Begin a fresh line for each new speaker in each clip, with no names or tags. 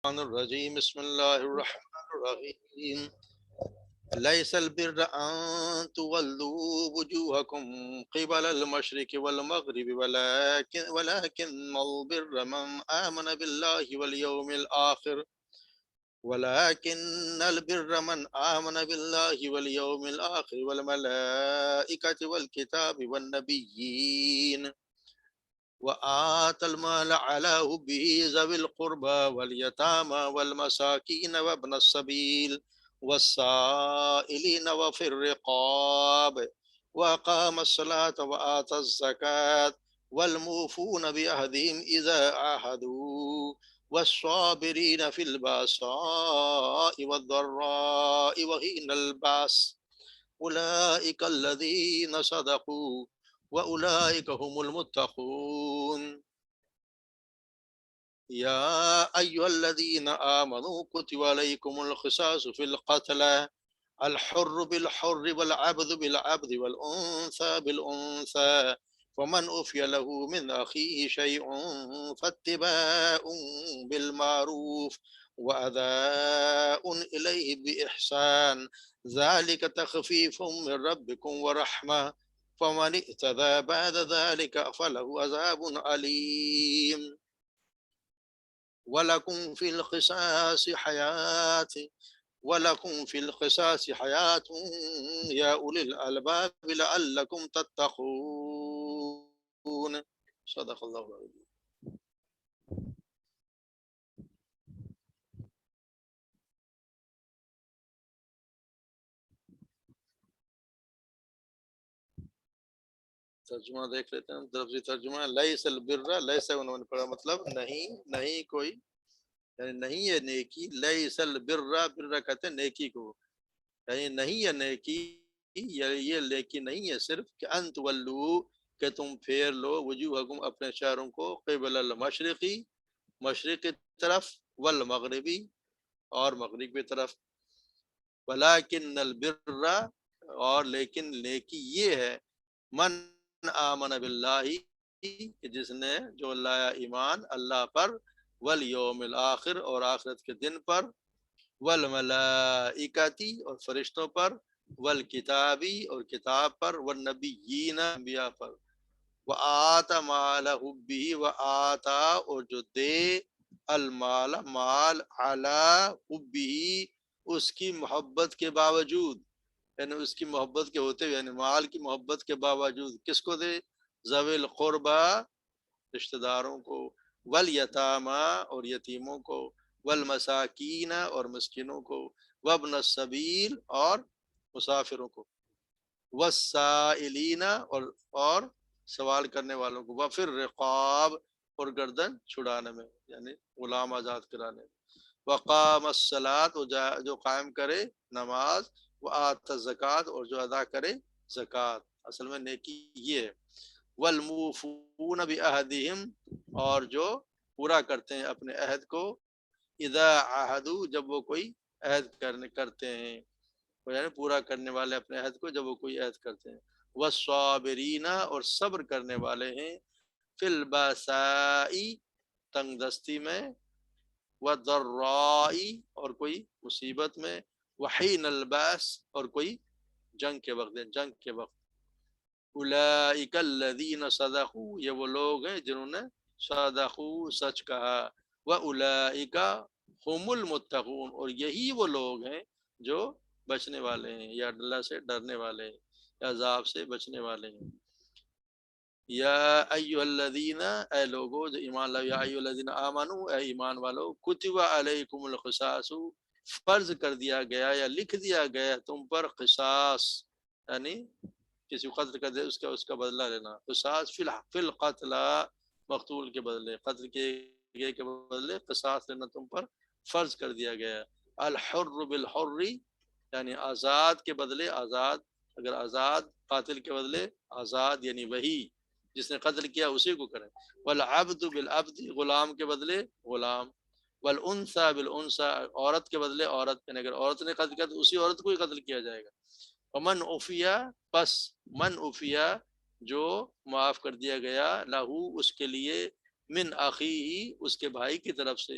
الرحمن الرجیم بسم اللہ الرحمن الرحیم لیس البر ان تولوا وجوهكم قبل المشرق والمغرب ولكن البر من آمن بالله واليوم الآخر ولكن البر من آمن بالله واليوم الآخر والملائكة والكتاب والنبيين وآتى المال على حبه ذوي القربى واليتامى والمساكين وابن السبيل والسائلين وفي الرقاب وأقام الصلاة وآتى الزكاة والموفون بعهدهم إذا عاهدوا والصابرين في البأساء والضراء وحين البأس أولئك الذين صدقوا وأولئك هم المتقون يا أيها الذين آمنوا كتب عليكم القصاص في القتلى الحر بالحر والعبد بالعبد والأنثى بالأنثى ومن أوفي له من أخيه شيء فاتباع بالمعروف وأداء إليه بإحسان ذلك تخفيف من ربكم ورحمة فمن اعتدى بعد ذلك فله عذاب أليم ولكم في القصاص حياة ولكم في القصاص حياة يا أولي الألباب لعلكم تتقون صدق الله العظيم. ترجمہ دیکھ لیتے ہیں. لفظی ترجمہ لیس البر، لیس انہوں نے پڑھا مطلب نہیں، نہیں کوئی، یعنی نہیں ہے نیکی. لیس البر، بر کہتے ہیں نیکی کو، یعنی نہیں ہے نیکی، یہ نیکی نہیں ہے صرف کہ انت ولو، کہ تم پھیر لو وجوہکم اپنے چہروں کو قبل المشرقی، مشرق کی طرف، والمغربی اور مغرب کی طرف. ولیکن البر، اور لیکن نیکی یہ ہے، من آمن باللہ، کہ جس نے جو لایا ایمان اللہ پر، والیوم الاخر اور آخرت کے دن پر، والملائکتی اور فرشتوں پر، والکتابی اور کتاب پر، والنبیین انبیاء پر، وآتا مال حبہ، وآتا اور جو دے، المال مال، علی حبہ اس کی محبت کے باوجود، یعنی اس کی محبت کے ہوتے ہوئے، یعنی مال کی محبت کے باوجود کس کو دے؟ ذوی القربہ رشتہ داروں کو، والیتامہ اور یتیموں کو، والمساکین اور مسکینوں کو، وابن السبیل اور مسافروں کو، والسائلین اور سوال کرنے والوں کو، وفی الرقاب اور گردن چھڑانے میں یعنی غلام آزاد کرانے میں، وقام الصلاۃ جو قائم کرے نماز، وآت الزکوٰۃ اور جو ادا کرے زکوٰۃ. اصل میں نیکی یہ ہے. والموفون بعہدہم اور جو پورا کرتے ہیں اپنے عہد کو، اذا عاہدوا جب وہ کوئی عہد کرتے ہیں، یعنی پورا کرنے والے اپنے عہد کو جب وہ کوئی عہد کرتے ہیں. والصابرین اور صبر کرنے والے ہیں، فی الباساء تنگ دستی میں، والضراء اور کوئی مصیبت میں، وحین الباس اور کوئی جنگ کے وقت، جنگ کے وقت. اولئک الذین صدقوا یہ وہ لوگ ہیں جنہوں نے صدقوا سچ کہا، واولئک هم المتقون اور یہی وہ لوگ ہیں جو بچنے والے ہیں یا اللہ سے ڈرنے والے ہیں یا عذاب سے بچنے والے ہیں. یا ایھا الذین اے لوگو جو ایمان لاؤ، یا ایھا الذین آمنو اے ایمان والو، کتب علیکم القصاص فرض کر دیا گیا یا لکھ دیا گیا تم پر قصاص، یعنی کسی کو قتل کر دے اس کا بدلہ لینا. قصاص فی القتل مقتول کے بدلے، قتل کیے کے بدلے قصاص لینا تم پر فرض کر دیا گیا. الحر بالحر یعنی آزاد کے بدلے آزاد، اگر آزاد قاتل کے بدلے آزاد یعنی وہی جس نے قتل کیا اسی کو کریں. والعبد بالعبد غلام کے بدلے غلام. والانثى بالانثى عورت کے بدلے عورت، یعنی اگر عورت نے قتل کیا تو اسی عورت کو ہی قتل کیا جائے گا. ومن عفیا پس من عفیا جو معاف کر دیا گیا، لہو اس کے لیے، من اخیہ اس کے بھائی کی طرف سے،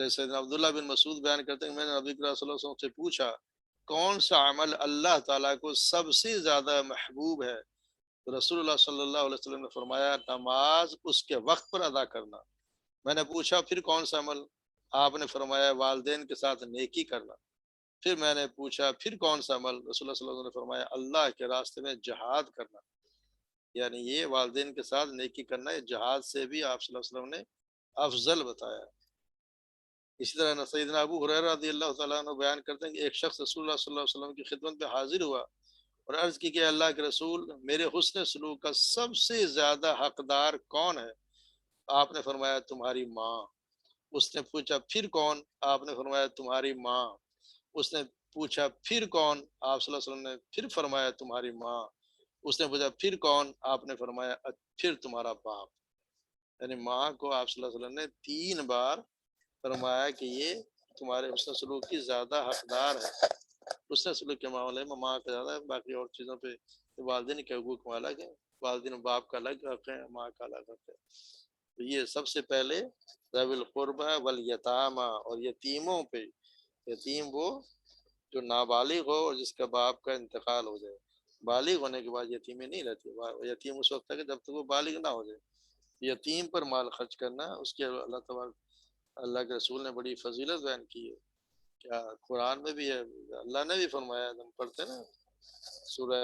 جیسے عبداللہ بن مسعود بیان کرتے ہیں میں نے نبی کریم صلی اللہ علیہ وسلم سے پوچھا کون سا عمل اللہ تعالیٰ کو سب سے زیادہ محبوب ہے، تو رسول اللہ صلی اللہ علیہ وسلم نے فرمایا نماز اس کے وقت پر ادا کرنا۔ میں نے پوچھا پھر کون سا عمل؟ آپ نے فرمایا والدین کے ساتھ نیکی کرنا۔ پھر میں نے پوچھا پھر کون سا عمل؟ رسول اللہ صلی اللہ علیہ وسلم نے فرمایا اللہ کے راستے میں جہاد کرنا۔ یعنی یہ والدین کے ساتھ نیکی کرنا، یہ جہاد سے بھی آپ صلی اللہ علیہ وسلم نے افضل بتایا۔ اسی طرح سیدنا ابو ہریرہ رضی اللہ تعالیٰ عنہ بیان کرتے ہیں کہ ایک شخص رسول اللہ صلی اللہ علیہ وسلم کی خدمت میں حاضر ہوا اور عرض کی کہ اللہ کے رسول میرے حسن سلوک کا سب سے زیادہ حقدار کون ہے؟ آپ نے فرمایا تمہاری ماں۔ اس نے پوچھا پھر کون؟ آپ نے فرمایا تمہاری ماں۔ اس نے پوچھا پھر کون؟ آپ صلی اللہ علیہ وسلم نے پھر فرمایا تمہاری ماں۔ اس نے پوچھا پھر کون؟ آپ نے فرمایا پھر تمہارا باپ۔ یعنی ماں کو آپ صلی اللہ علیہ وسلم نے 3 بار فرمایا کہ یہ تمہارے حسن سلوک کی زیادہ حقدار ہے۔ حسن سلوک کے معاملے میں ماں کا زیادہ ہے، باقی اور چیزوں پہ والدین کے حقوق میں الگ ہے، والدین باپ کا الگ حق ہے، ماں کا الگ حق ہے۔ تو یہ سب سے پہلے ذوی القربہ والیتامى اور یتیموں پہ، یتیم وہ جو نابالغ ہو اور جس کا باپ کا انتقال ہو جائے، بالغ ہونے کے بعد یتیمیں نہیں رہتی، یتیم اس وقت تک جب تک وہ بالغ نہ ہو جائے۔ یتیم پر مال خرچ کرنا اس کے اللہ تبارک اللہ کے رسول نے بڑی فضیلت بیان کی ہے، کیا قرآن میں بھی ہے، اللہ نے بھی فرمایا، ہم پڑھتے ہیں نا سورہ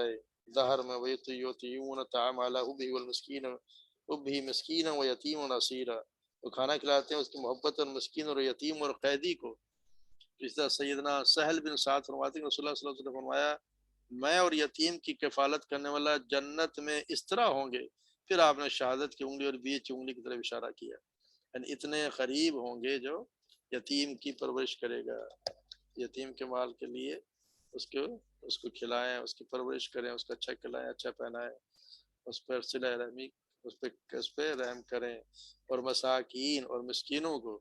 دہر میں وَيُطْعِمُونَ الطَّعَامَ عَلَىٰ حُبِّهِ مِسْكِينًا وَيَتِيمًا وَأَسِيرًا، وہ کھانا کھلاتے ہیں اس کی محبت اور مسکین اور یتیم اور قیدی کو۔ اس طرح سیدنا سہل بن سعد فرماتے ہیں رسول اللہ صلی اللہ علیہ وسلم نے فرمایا میں اور یتیم کی کفالت کرنے والا جنت میں اس طرح ہوں گے، پھر آپ نے شہادت کی انگلی اور بیچ کی انگلی کی طرف اشارہ کیا، یعنی اتنے قریب ہوں گے جو یتیم کی پرورش کرے گا۔ یتیم کے مال کے لیے اس کو کھلائیں، اس کی پرورش کریں، اس کو اچھا کھلائیں، اچھا پہنائیں، اس پر صلہ رحمی اس پہ رحم کریں، اور مساکین اور مسکینوں کو،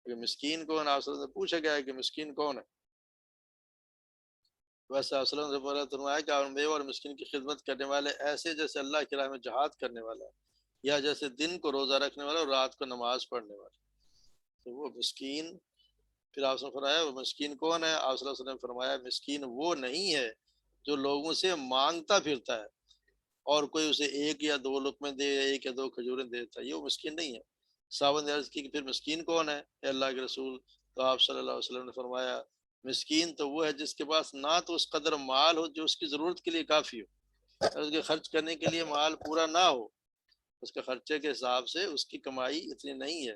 کہ مسکین کون؟ آپ صلی اللہ علیہ وسلم سے پوچھا گیا ہے کہ مسکین کون ہے؟ ویسے آپ صلی اللہ علیہ وسلم نے فرمایا کہ اور بیوہ اور مسکین کی خدمت کرنے والے ایسے جیسے اللہ کی راہ میں جہاد کرنے والا ہے، یا جیسے دن کو روزہ رکھنے والا اور رات کو نماز پڑھنے والا۔ تو وہ مسکین، پھر آپ نے فرمایا وہ مسکین کون ہے؟ آپ صلی اللہ علیہ وسلم نے فرمایا مسکین وہ نہیں ہے جو لوگوں سے مانگتا پھرتا ہے اور کوئی اسے 1 یا 2 لقمے دے، 1 یا 2 کھجوریں دیتا ہے، یہ وہ مسکین نہیں ہے۔ صحابہ نے عرض کی کہ پھر مسکین کون ہے اے اللہ کے رسول؟ تو آپ صلی اللہ علیہ وسلم نے فرمایا مسکین تو وہ ہے جس کے پاس نہ تو اس قدر مال ہو جو اس کی ضرورت کے لیے کافی ہو، اور اس کے خرچ کرنے کے لیے مال پورا نہ ہو، اس کے خرچے کے حساب سے اس کی کمائی اتنی نہیں ہے،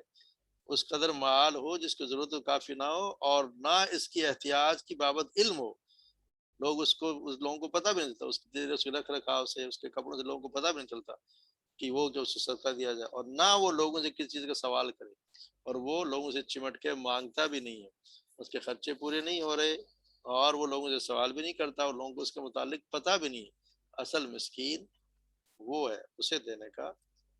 اس قدر مال ہو جس کی ضرورت کافی نہ ہو، اور نہ اس کی احتیاط کی بابت علم ہو، اس لوگوں کو پتہ بھی نہیں چلتا، اس کے رکھ رکھاؤ سے، اس کے کپڑوں سے لوگوں کو پتہ بھی نہیں چلتا کہ وہ کہ اس سے صدقہ دیا جائے، اور نہ وہ لوگوں سے کسی چیز کا سوال کرے، اور وہ لوگوں سے چمٹ کے مانگتا بھی نہیں ہے، اس کے خرچے پورے نہیں ہو رہے، اور وہ لوگوں سے سوال بھی نہیں کرتا، اور لوگوں کو اس کے متعلق پتہ بھی نہیں ہے۔ اصل مسکین وہ ہے، اسے دینے کا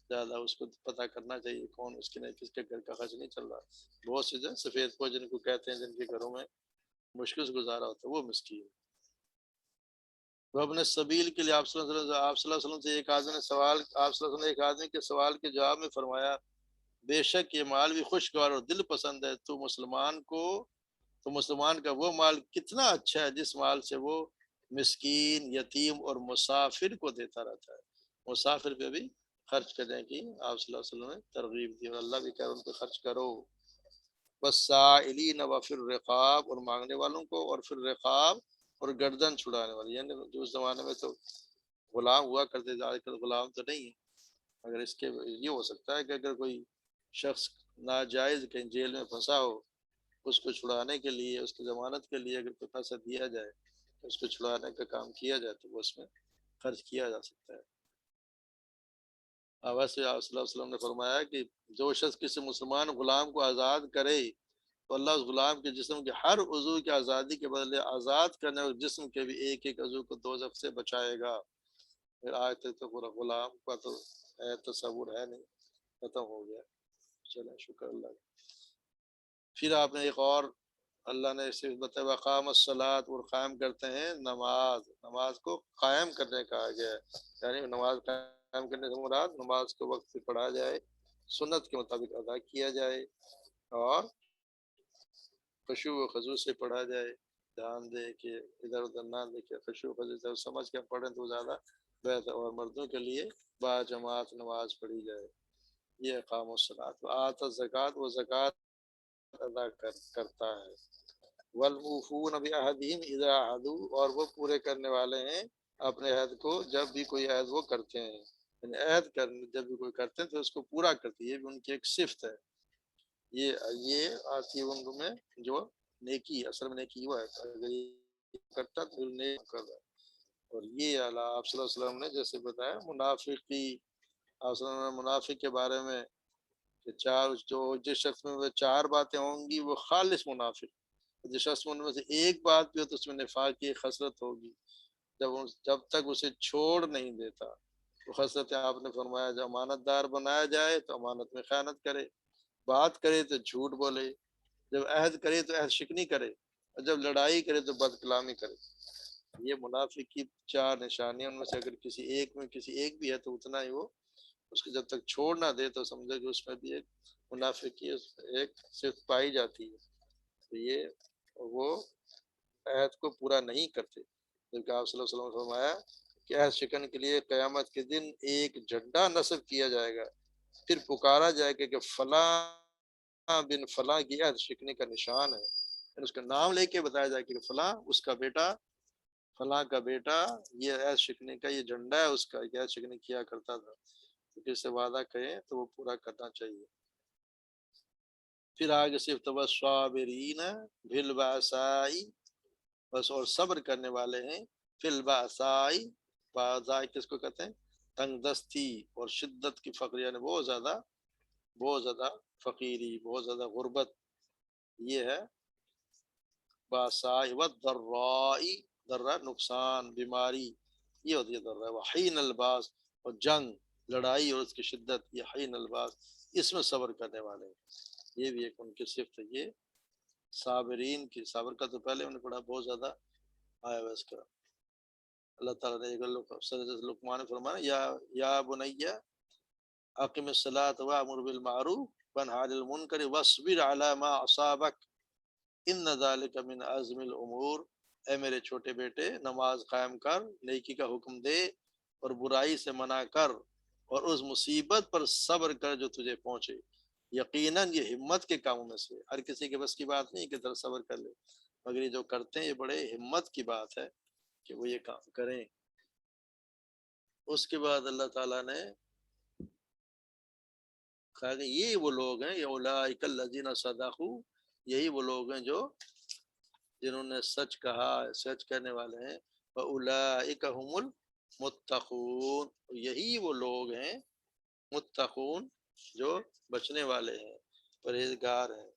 زیادہ اس کو پتہ کرنا چاہیے کون مسکین ہے، کس کے گھر کا خرچ نہیں چل رہا۔ بہت سے جو سفید پوش جن کو کہتے ہیں، جن کے گھروں میں مشکل سے گزارا ہوتا ہے، وہ مسکین۔ وہ اپنے سبیل کے لیے آپ صلی اللہ علیہ وسلم سے ایک آدمی نے سوال، آپ صلی اللہ علیہ وسلم نے ایک آدمی کے سوال کے جواب میں فرمایا بے شک یہ مال بھی خوشگوار اور دل پسند ہے، تو مسلمان کا وہ مال کتنا اچھا ہے جس مال سے وہ مسکین، یتیم اور مسافر کو دیتا رہتا ہے۔ مسافر پہ بھی خرچ کرنے کی آپ صلی اللہ علیہ وسلم نے ترغیب دی، اور اللہ بھی کہہ رہا ان پہ خرچ کرو۔ والسائلین وفی الرقاب، اور مانگنے والوں کو، اور پھر رقاب اور گردن چھڑانے والے، یعنی جو اس زمانے میں تو غلام ہوا کرتے تھے، آج کل غلام تو نہیں ہے۔ اگر اس کے یہ ہو سکتا ہے کہ اگر کوئی شخص ناجائز کہیں جیل میں پھنسا ہو، اس کو چھڑانے کے لیے، اس کی ضمانت کے لیے اگر کوئی پیسہ دیا جائے، اس کو چھڑانے کا کام کیا جائے، تو وہ اس میں خرچ کیا جا سکتا ہے۔ ویسے آپ صلی اللہ علیہ وسلم نے فرمایا کہ جو شخص کسی مسلمان غلام کو آزاد کرے تو اللہ اس غلام کے جسم کے ہر عضو کی آزادی کے بدلے آزاد کرنے اور جسم کے بھی ایک ایک عضو کو دوزخ سے بچائے گا۔ پھر آج تک تو پورا غلام کا تو تصور ہے نہیں، ختم ہو گیا۔ چلیں شکر اللہ کا۔ پھر آپ نے ایک اور اللہ نے اسے بتایا وقام الصلاۃ، اور قائم کرتے ہیں نماز، نماز کو قائم کرنے کہا گیا ہے، یعنی نماز قائم کرنے سے مراد نماز کو وقت سے پڑھا جائے، سنت کے مطابق ادا کیا جائے، اور خشوع و خضوع سے پڑھا جائے، دھیان دے کہ ادھر ادھر نہ دیکھے، خشوع و خضوع سے سمجھ کے پڑھیں تو زیادہ بہتر، اور مردوں کے لیے با جماعت نماز پڑھی جائے، یہ اقام الصلاۃ و آت الزکوٰۃ، وہ زکوٰۃ ادا کرتا ہے، والموفون بعہدہم اذا عہدوا، اور وہ پورے کرنے والے ہیں اپنے عہد کو جب بھی کوئی عہد وہ کرتے ہیں، یعنی عہد جب بھی کوئی کرتے ہیں تو اس کو پورا کرتے ہیں، یہ بھی ان کی ایک صفت ہے، یہ آتی ہے ان میں جو نیکی، اصل میں نیکی وہ ہے، اگر یہ کرتا تو نیک کر رہا ہے۔ اور یہ اللہ آپ صلی اللہ علیہ وسلم نے جیسے بتایا منافقی، آپ صلی اللہ علیہ وسلم نے منافق کے بارے میں کہ جس شخص میں وہ 4 باتیں ہوں گی وہ خالص منافق، جس شخص میں ان میں سے ایک بات بھی ہو تو اس میں نفاق کی خصلت ہوگی، جب تک اسے چھوڑ نہیں دیتا، تو خصلت آپ نے فرمایا جب امانت دار بنایا جائے تو امانت میں خیانت کرے، بات کرے تو جھوٹ بولے، جب عہد کرے تو عہد شکنی کرے، اور جب لڑائی کرے تو بد کلامی کرے، یہ منافق کی 4 نشانیاں، ان میں سے اگر کسی ایک بھی ہے تو اتنا ہی وہ اس کو جب تک چھوڑ نہ دے تو سمجھے کہ اس میں بھی ایک منافق کی ایک صفت پائی جاتی ہے، تو یہ وہ عہد کو پورا نہیں کرتے، جبکہ آپ صلی اللہ علیہ وسلم نے فرمایا کہ عہد شکن کے لیے قیامت کے دن ایک جھنڈا نصب کیا جائے گا، پھر پکارا جائے گا کہ فلاں بن فلاں کی عہد شکنے کا نشان ہے، پھر اس کا نام لے کے بتایا جائے کہ فلاں اس کا بیٹا، فلاں کا بیٹا یہ عہد شکنے کا یہ جھنڈا ہے اس کا، یہ عہد شکنے کیا کرتا تھا، تو کس سے وعدہ کہیں تو وہ پورا کرنا چاہیے۔ پھر آگے صرف صابرین بالباسائی، بس اور صبر کرنے والے ہیں، فی الباسائی، باسائی کس کو کہتے ہیں؟ تنگ دستی اور شدت کی فقر، یعنی بہت زیادہ فقیری، بہت زیادہ غربت، یہ ہے باسائی، والضرائی، ضرہ نقصان، بیماری، یہ ہوتی ہے ضرہ، وحین الباس، اور جنگ، لڑائی اور اس کی شدت، یہ حین الباس، اس میں صبر کرنے والے ہیں، یہ بھی ایک ان کی صفت ہے۔ یہ صابرین کی، صبر کا تو پہلے انہوں نے پڑھا، بہت زیادہ آیا ہوا اس کا، اللہ تعالیٰ نے لقمان نے فرمایا یا بنیا اقم الصلاۃ وامر بالمعروف وانہ عن المنکر واصبر علی ما اصابک ان ذلک من عزم الامور، اے میرے چھوٹے بیٹے نماز قائم کر، نیکی کا حکم دے اور برائی سے منع کر، اور اس مصیبت پر صبر کر جو تجھے پہنچے، یقیناً یہ ہمت کے کاموں میں سے، ہر کسی کے بس کی بات نہیں کہ ذرا صبر کر لے، مگر یہ جو کرتے ہیں یہ بڑے ہمت کی بات ہے کہ وہ یہ کام کریں۔ اس کے بعد اللہ تعالیٰ نے کہا کہ یہ وہ لوگ ہیں، اولئک الذین صدقوا، یہی وہ لوگ ہیں جو جنہوں نے سچ کہا، سچ کہنے والے ہیں، واولئک هم المتقون، یہی وہ لوگ ہیں متقون جو بچنے والے ہیں، پرہیزگار ہیں،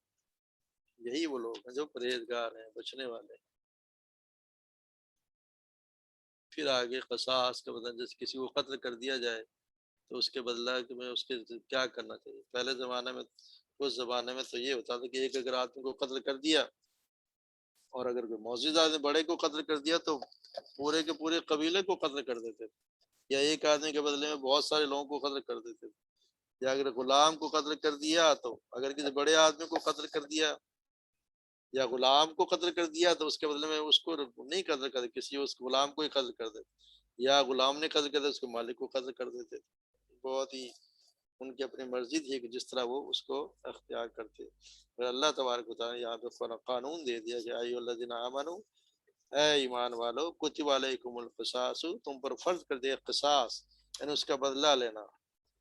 یہی وہ لوگ ہیں جو پرہیزگار ہیں، بچنے والے ہیں۔ پھر آگے قصاص کا بدلہ، جیسے کسی کو قتل کر دیا جائے تو اس کے بدلہ میں اس کے کیا کرنا چاہیے۔ پہلے زمانے میں، اس زمانے میں تو یہ ہوتا تھا کہ ایک اگر آدمی کو قتل کر دیا، اور اگر کوئی معزز آدمی بڑے کو قتل کر دیا تو پورے کے پورے قبیلے کو قتل کر دیتے تھے، یا ایک آدمی کے بدلے میں بہت سارے لوگوں کو قتل کر دیتے تھے، یا اگر غلام کو قتل کر دیا تو اگر کسی بڑے آدمی کو قتل کر دیا یا غلام کو قتل کر دیا تو اس کے بدلے میں اس کو نہیں قتل کر دیتے، کسی اس غلام کو ہی قتل کر دیتے، یا غلام نے قتل کر دیا اس کے مالک کو قتل کر دیتے، بہت ہی ان کی اپنی مرضی تھی کہ جس طرح وہ اس کو اختیار کرتے۔ اور اللہ تبارک و تعالیٰ یہاں پہ قانون دے دیا کہ ایھا الذین آمنوا، اے ایمان والو، کتب علیکم القصاص، تم پر فرض کر دیا قصاص، یعنی اس کا بدلہ لینا،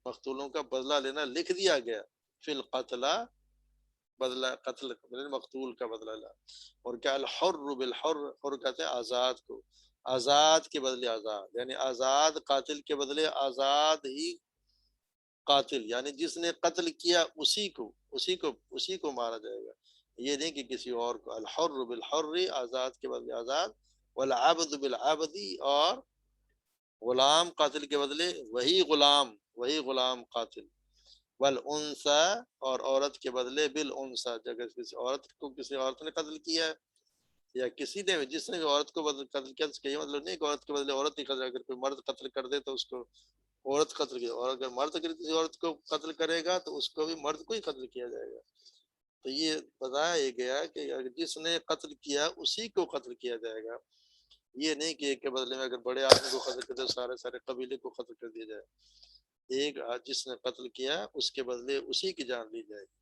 مقتولوں کا بدلہ لینا لکھ دیا گیا، فی القتلى، بدلہ قتل مقتول کا بدلہ لا، اور کیا الحر بالحر، حر کہتے ہیں آزاد کو، آزاد کے بدلے آزاد، یعنی آزاد قاتل کے بدلے آزاد ہی قاتل، یعنی جس نے قتل کیا اسی کو مارا جائے گا، یہ نہیں کہ کسی اور کو، الحر بالحر، آزاد کے بدلے آزاد، والعبد بالعبد، اور غلام قاتل کے بدلے وہی غلام قاتل، والانثى، اور عورت کے بدلے بالانثى، جگہ کسی عورت کو کسی عورت نے قتل کیا ہے یا کسی نے جس نے عورت کو قتل کیا، اس کا یہ مطلب نہیں کہ عورت کے بدلے عورت ہی قتل، اگر کوئی مرد قتل کر دے تو اس کو عورت قتل کی، اور اگر مرد اگر کسی عورت کو قتل کرے گا تو اس کو بھی مرد کو ہی قتل کیا جائے گا، تو یہ بتایا گیا کہ جس نے قتل کیا اسی کو قتل کیا جائے گا، یہ نہیں کہ ایک کے بدلے میں اگر بڑے آدمی کو قتل کر دے سارے سارے قبیلے کو قتل کر دیا جائے، ایک جس نے قتل کیا اس کے بدلے اسی کی جان لی جائے گی۔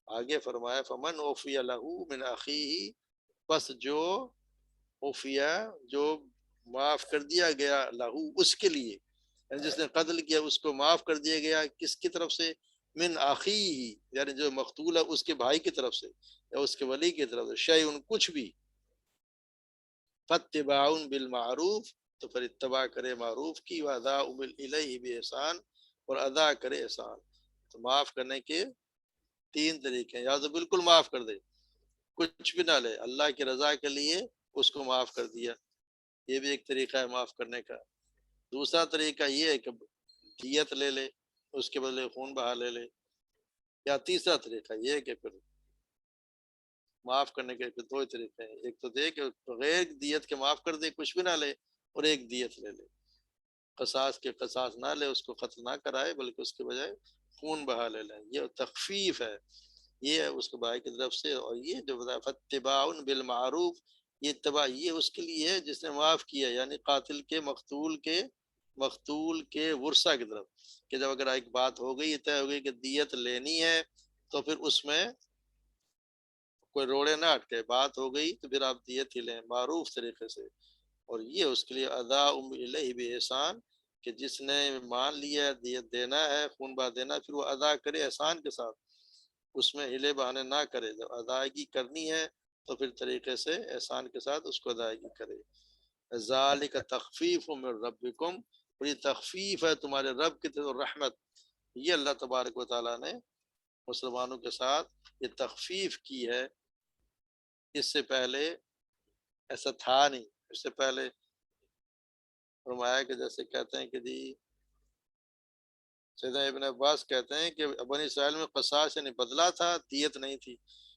آگے فرمایا فمن اوفی لہ من اخیہ، پس جو اوفیا جو معاف کر دیا گیا لہو اس کے لیے، یعنی جس نے قتل کیا اس کو معاف کر دیا گیا، کس کی طرف سے؟ من اخیہ، یعنی جو مقتول ہے اس کے بھائی کی طرف سے یا اس کے ولی کی طرف سے، شیء کچھ بھی، فاتباع بالمعروف، تو پھر اتباع کرے معروف کی، واداء الیہ باحسان، اور ادا کرے احسان۔ تو معاف کرنے کے تین طریقے ہیں، یا تو بالکل معاف کر دے، کچھ بھی نہ لے، اللہ کی رضا کے لیے اس کو معاف کر دیا، یہ بھی ایک طریقہ ہے معاف کرنے کا۔ دوسرا طریقہ یہ ہے کہ دیت لے لے، اس کے بدلے خون بہا لے لے، یا تیسرا طریقہ یہ ہے کہ پھر معاف کرنے کے پھر دو ہی طریقے ہیں، ایک تو دے کہ بغیر دیت کے معاف کر دے، کچھ بھی نہ لے، اور ایک دیت لے لے، قصاص کے قصاص نہ لے، اس کو قتل نہ کرائے بلکہ اس کے بجائے خون بہا لے لیں، یہ تخفیف ہے، یہ ہے اس کے بھائی کی طرف سے۔ اور یہ جو بتایا فتباع بالمعروف، یہ اتباع یہ اس کے لیے ہے جس نے معاف کیا، یعنی قاتل کے مقتول کے ورثہ کی طرف، کہ جب اگر ایک بات ہو گئی، طے ہو گئی کہ دیت لینی ہے، تو پھر اس میں کوئی روڑے نہ اٹکے، بات ہو گئی تو پھر آپ دیت ہی لیں معروف طریقے سے۔ اور یہ اس کے لیے ادا الیہ باحسان، کہ جس نے مان لیا دیت دینا ہے، خون بہا دینا، پھر وہ ادا کرے احسان کے ساتھ، اس میں ہلے بہانے نہ کرے، جب ادائیگی کرنی ہے تو پھر طریقے سے احسان کے ساتھ اس کو ادائیگی کرے۔ ذالک تخفیف من ربکم، اور یہ تخفیف ہے تمہارے رب کی طرف، رحمت، یہ اللہ تبارک و تعالیٰ نے مسلمانوں کے ساتھ یہ تخفیف کی ہے، اس سے پہلے ایسا تھا نہیں۔ اس سے پہلے فرمایا کہ جیسے کہتے ہیں کہ جی سیدنا ابن عباس کہتے ہیں کہ بنی اسرائیل میں قصاص یعنی بدلہ تھا، دیت نہیں تھی،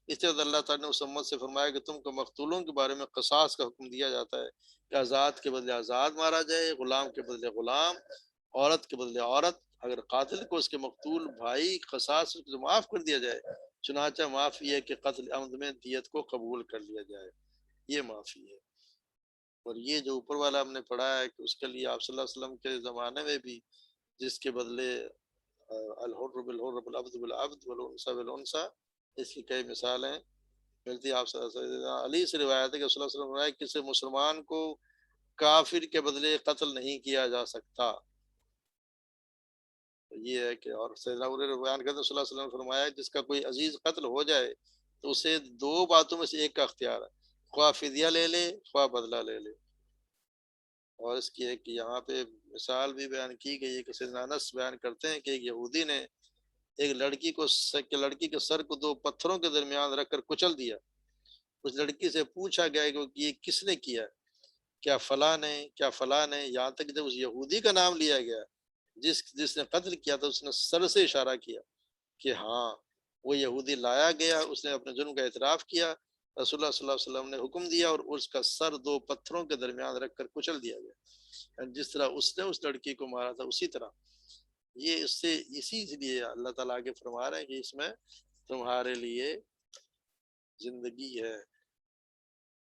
اس طرح اللہ تعالیٰ نے اس امت سے فرمایا کہ تم کو مقتولوں کے بارے میں قصاص کا حکم دیا جاتا ہے کہ آزاد کے بدلے آزاد مارا جائے، غلام کے بدلے غلام، عورت کے بدلے عورت، اگر قاتل کو اس کے مقتول بھائی قصاص سے معاف کر دیا جائے، چنانچہ معافی ہے کہ قتل عمد میں دیت کو قبول کر لیا جائے، یہ معافی ہے۔ اور یہ جو اوپر والا ہم نے پڑھا ہے کہ اس کے لیے آپ صلی اللہ علیہ وسلم کے زمانے میں بھی جس کے بدلے الحر بالحر والعبد بالعبد والانثى بالانثى، اس کی کئی مثالیں ملتی ہیں۔ آپ صلی اللہ علیہ وسلم علی سے روایت ہے کہ صلی اللہ علیہ وسلم نے کسی مسلمان کو کافر کے بدلے قتل نہیں کیا جا سکتا، یہ ہے کہ، اور سیدنا ابو ہریرہ بیان کرتے ہیں صلی اللہ علیہ وسلم نے فرمایا جس کا کوئی عزیز قتل ہو جائے تو اسے دو باتوں میں سے ایک کا اختیار ہے، خواہ فدیہ لے لے، خواہ بدلہ لے لے۔ اور اس کی ایک یہاں پہ مثال بھی بیان کی گئی ہے کہ سیدنا انس بیان کرتے ہیں کہ ایک یہودی نے ایک لڑکی کے سر کو دو پتھروں کے درمیان رکھ کر کچل دیا، اس لڑکی سے پوچھا گیا کہ یہ کس نے کیا، کیا فلاں نے، کیا فلاں نے، یہاں تک جب اس یہودی کا نام لیا گیا جس نے قتل کیا تھا، اس نے سر سے اشارہ کیا کہ ہاں وہ یہودی لایا گیا، اس نے اپنے جرم کا اعتراف کیا، رسول اللہ صلی اللہ علیہ وسلم نے حکم دیا اور اس کا سر دو پتھروں کے درمیان رکھ کر کچل دیا گیا، جس طرح اس نے اس لڑکی کو مارا تھا اسی طرح یہ اس سے اسی لیے اللہ تعالیٰ آگے فرما رہے ہیں کہ اس میں تمہارے لیے زندگی ہے۔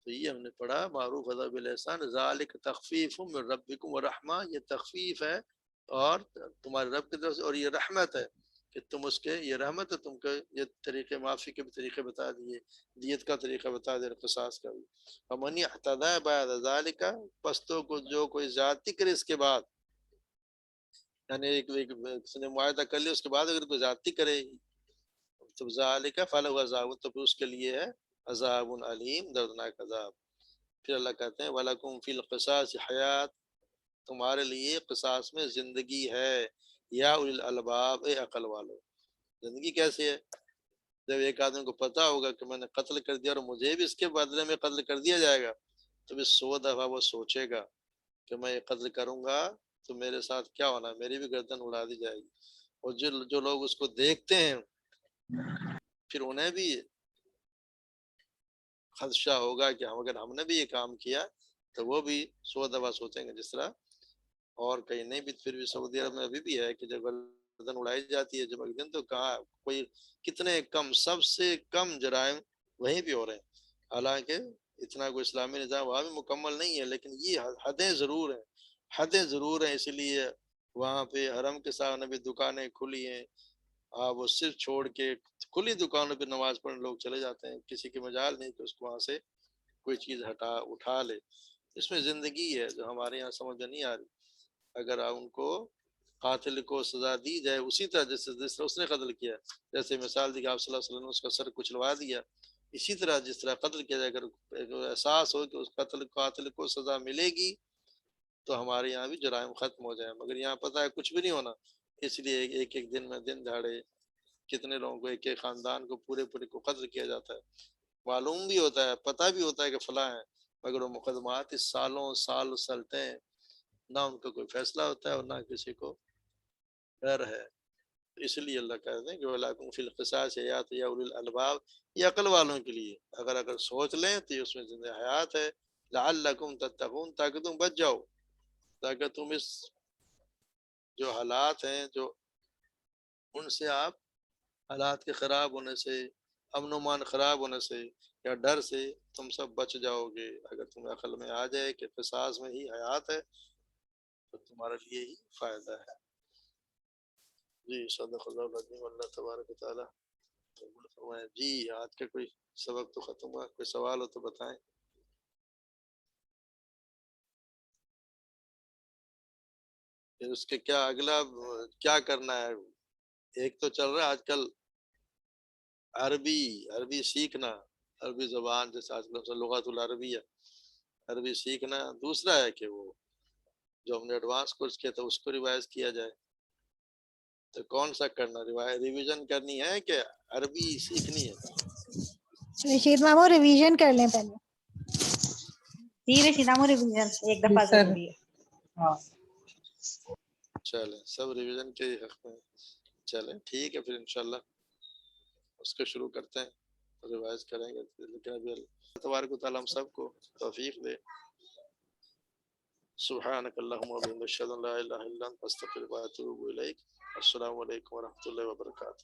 تو یہ ہم نے پڑھا معروف ادا بالاحسان، ذالک تخفیف من ربکم ورحمہ، یہ تخفیف ہے اور تمہارے رب کی طرف سے، اور یہ رحمت ہے کہ تم اس کے، یہ رحمت ہے تم کو، یہ طریقے معافی کے بھی طریقے بتا دیے، دیت کا طریقہ بتا دے، قصاص کا بھی۔ ومن اعتدی بعد ذالک، پس تو کو جو کوئی زیادتی کرے اس کے بعد، یعنی کسی نے معاہدہ کر لیا اس کے بعد اگر کوئی زیادتی کرے، تو ذالک فلہ عذاب، تو پھر اس کے لیے ہے عذاب علیم، دردناک عذاب۔ پھر اللہ کہتے ہیں وَلَكُمْ فِي الْقِصَاصِ حیات، تمہارے لیے قصاص میں زندگی ہے، یا اولی الالباب، اے عقل والو۔ زندگی کیسے ہے؟ جب ایک آدمی کو پتا ہوگا کہ میں نے قتل کر دیا اور مجھے بھی اس کے بدلے میں قتل کر دیا جائے گا، تو بھی 100 دفعہ وہ سوچے گا کہ میں یہ قتل کروں گا تو میرے ساتھ کیا ہونا ہے، میری بھی گردن اڑا دی جائے گی۔ اور جو لوگ اس کو دیکھتے ہیں پھر انہیں بھی خدشہ ہوگا کہ اگر ہم نے بھی یہ کام کیا تو وہ بھی 100 دفعہ سوچیں گے، جس طرح اور کہیں نہیں بھی، پھر بھی سعودی عرب میں ابھی بھی ہے کہ جب گردن اڑائی جاتی ہے جمعہ کے دن، تو کہاں کوئی کتنے کم، سب سے کم جرائم وہیں پہ ہو رہے ہیں. حالانکہ اتنا کوئی اسلامی نظام وہاں بھی مکمل نہیں ہے، لیکن یہ حدیں ضرور ہیں، حدیں ضرور ہیں. اسی لیے وہاں پہ حرم کے سامنے بھی دکانیں کھلی ہیں. آپ وہ صرف چھوڑ کے کھلی دکانوں پہ نماز پڑھنے لوگ چلے جاتے ہیں، کسی کی مجال نہیں کہ اس کو وہاں سے کوئی چیز اٹھا لے. اس میں زندگی ہے جو ہمارے یہاں سمجھ میں نہیں آ رہی. اگر آپ ان کو قاتل کو سزا دی جائے اسی طرح جس طرح اس نے قتل کیا، جیسے مثال دی کہ آپ صلی اللہ علیہ وسلم نے اس کا سر کچلوا دیا، اسی طرح جس طرح قتل کیا جائے، اگر احساس ہو کہ اس قاتل کو سزا ملے گی تو ہمارے یہاں بھی جرائم ختم ہو جائیں. مگر یہاں پتہ ہے کچھ بھی نہیں ہونا. اس لیے ایک ایک دن میں دن دہاڑے کتنے لوگوں کو، ایک ایک خاندان کو پورے کو قتل کیا جاتا ہے. معلوم بھی ہوتا ہے، پتہ بھی ہوتا ہے کہ فلاں ہے، مگر وہ مقدمات اس سالوں سال چلتے ہیں، نہ ان کا کوئی فیصلہ ہوتا ہے اور نہ کسی کو ڈر ہے. اس لیے اللہ کہتے ہیں کہ وَلَكُمْ فِي الْقِصَاصِ حَيَاةٌ يَا أُولِي الْأَلْبَابِ، یہ عقل والوں کے لیے اگر سوچ لیں تو اس میں زندہ حیات ہے. لَعَلَّكُمْ تَتَّقُونَ، تاکہ تم بچ جاؤ، تاکہ تم اس جو حالات ہیں، جو ان سے آپ حالات کے خراب ہونے سے، امن و امان خراب ہونے سے یا ڈر سے تم سب بچ جاؤ گے. اگر تمہیں عقل میں آ جائے کہ قصاص میں ہی حیات ہے تو تمہارے لیے ہی فائدہ ہے. جی صدق اللہ العظیم. اللہ تبارک و تعالیٰ قبول فرمائے. جی آج کا کوئی سبق تو ختم ہوا، کوئی سوال ہو تو بتائیں. پھر اس کے کیا اگلا کیا کرنا ہے؟ ایک تو چل رہا ہے آج کل عربی سیکھنا، عربی زبان جیسے آج کل لغت العربیہ، عربی سیکھنا. دوسرا ہے کہ وہ جو ہم نے ایڈوانس کورس کیا تھا اس کو ریوائز کیا جائے. تو کون سا کرنا، ریویژن کرنی ہے کہ عربی سیکھنی ہے؟
رشید مامو ریویژن کر لیں پہلے.
جی رشید مامو ریویژن ایک دفعہ ضروری ہے. ہاں
چلیں سب ریویژن کے حق میں. چلیں ٹھیک ہے پھر انشاءاللہ اس کو شروع کرتے ہیں، ریوائز کریں گے. لیکن ابھی اللہ تبارک و تعالیٰ ہم سب کو توفیق دے. سبحانک اللہم و بحمدک، اشہد ان لا الہ الا انت، استغفرک و اتوب الیک. السلام علیکم ورحمۃ اللہ وبرکاتہ.